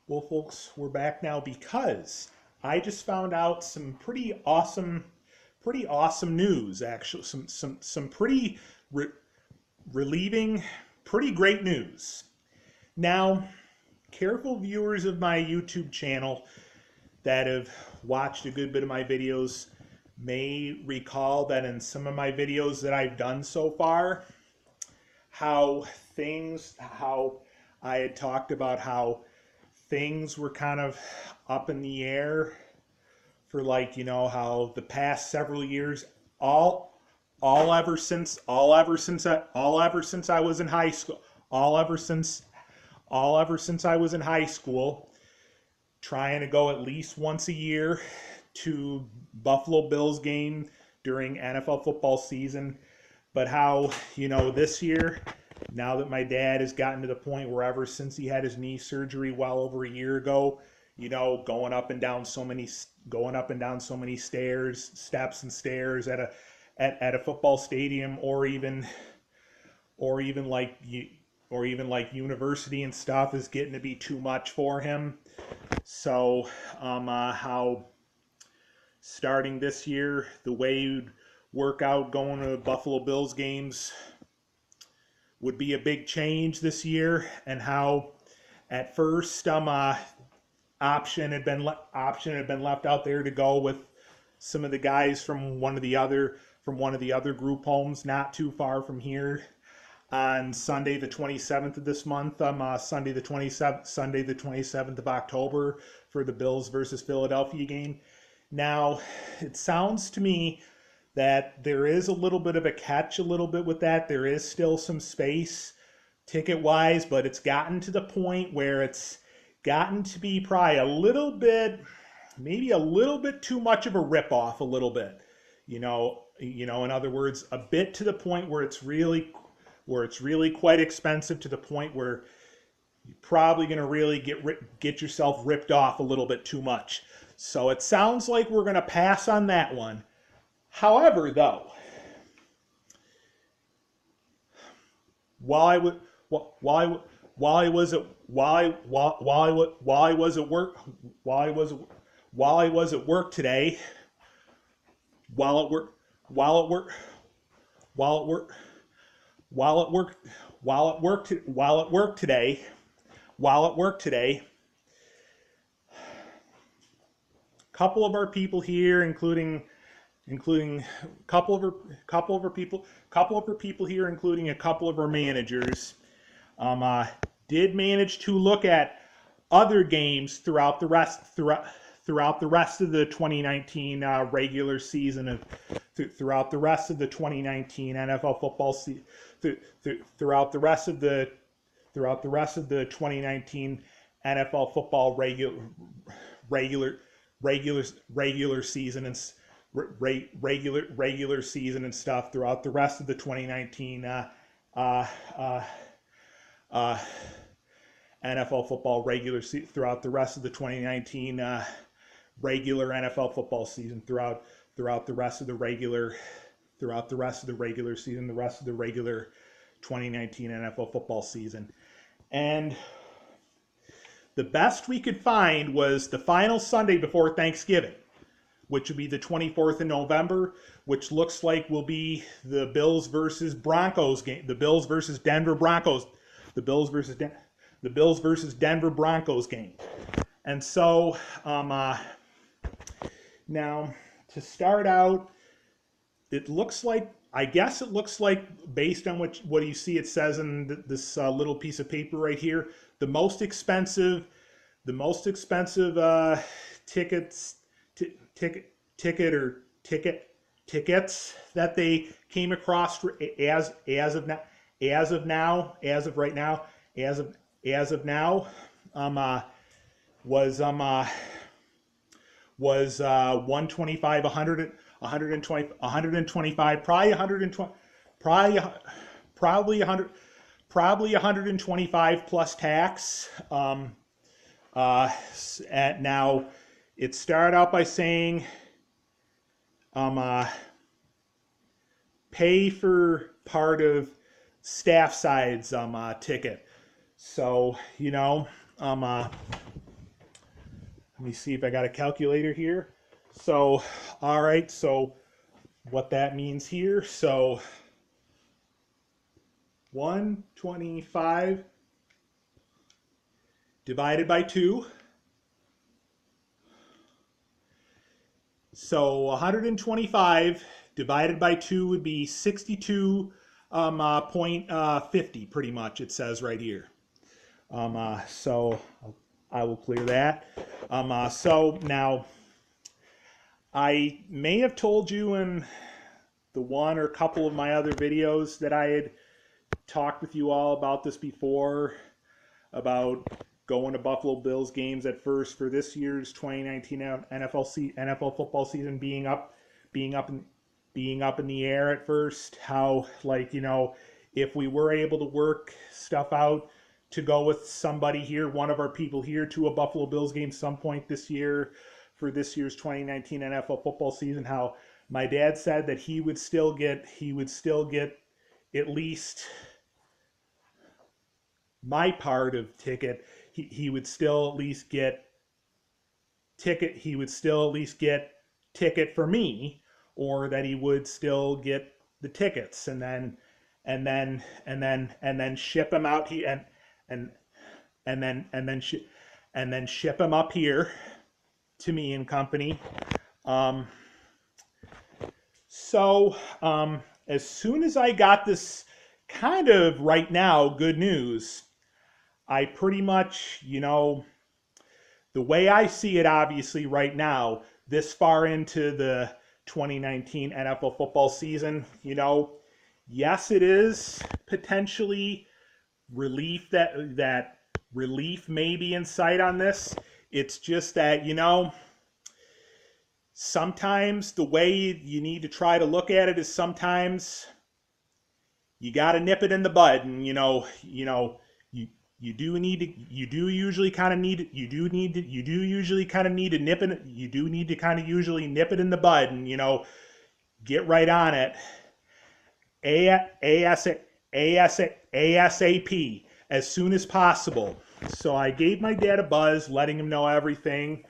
Well, folks, we're back now because I just found out some pretty awesome news. Actually, some pretty re- relieving, pretty great news. Now, careful viewers of my YouTube channel that have watched a good bit of my videos may recall that in some of my videos that I've done so far, how I had talked about how things were kind of up in the air for, like, how the past several years, all all ever since I was in high school, all ever since I was in high school, trying to go at least once a year to Buffalo Bills game during NFL football season. But how, this year, now that my dad has gotten to the point where ever since he had his knee surgery well over a year ago, going up and down so many steps and stairs at a football stadium, or even like university and stuff, is getting to be too much for him. So how starting this year, the way you'd work out going to Buffalo Bills games would be a big change this year, and how at first option had been left out there to go with some of the guys from one of the other group homes not too far from here on Sunday the 27th of this month, Sunday the 27th of October, for the Bills versus Philadelphia game. Now, it sounds to me that there is a little bit of a catch, a little bit with that. There is still some space ticket wise, but it's gotten to the point where it's gotten to be probably a little bit, maybe a little bit too much of a ripoff, a little bit. In other words, a bit to the point where it's really quite expensive, to the point where you're probably going to really get yourself ripped off a little bit too much. So it sounds like we're going to pass on that one. However, though, while I would while I while I was at while I was at work while I was while I was at work today, while at work while at work while at work while at work while at work while at work today while at work today, a couple of our people here, including a couple of our people here, including a couple of our managers, did manage to look at other games throughout the rest of the 2019 regular season throughout the rest of the 2019 NFL football season, throughout the rest of the 2019 NFL football regular regular regular season and regular season and stuff throughout the rest of the 2019 uh, uh, uh, NFL football throughout the rest of the 2019 regular NFL football season, throughout the rest of the regular season, the rest of the regular 2019 NFL football season. And the best we could find was the final Sunday before Thanksgiving, which would be the 24th of November, which looks like will be the Bills versus Broncos game, the Bills versus Denver Broncos, the Bills versus Denver Broncos game. And so now, to start out, I guess it looks like, based on what you see, it says in this little piece of paper right here, the most expensive tickets t- ticket or tickets that they came across as of now as of right now as of now was 125, 100, 120, 125, probably 120, probably probably 100, probably 125 plus tax. At now, it started out by saying, um, uh, pay for part of staff side's ticket. So, um, uh, let me see if I got a calculator here. So, all right, so what that means here, so 125 divided by 2. So 125 divided by 2 would be 62.50, pretty much, it says right here. So I will clear that. So now, I may have told you in the one or a couple of my other videos that I had talked with you all about this before, about going to Buffalo Bills games at first for this year's 2019 NFL football season being up in the air at first. How, like, you know, if we were able to work stuff out to go with somebody here, one of our people here, to a Buffalo Bills game some point this year for this year's 2019 NFL football season, how my dad said that he would still get at least my part of ticket. He would still at least get ticket. He would still at least get ticket for me, or that he would still get the tickets, and then ship them out here, and then ship them up here to me and company. As soon as I got this kind of right now good news, I pretty much, you know, the way I see it, obviously right now, this far into the 2019 NFL football season, you know, yes, it is potentially relief that relief may be in sight on this. It's just that, you know, sometimes the way you need to try to look at it is sometimes you got to nip it in the bud, and you do usually kind of need to nip it. You do need to kind of usually nip it in the bud, and you know, get right on it. ASAP, as soon as possible. So I gave my dad a buzz, letting him know everything.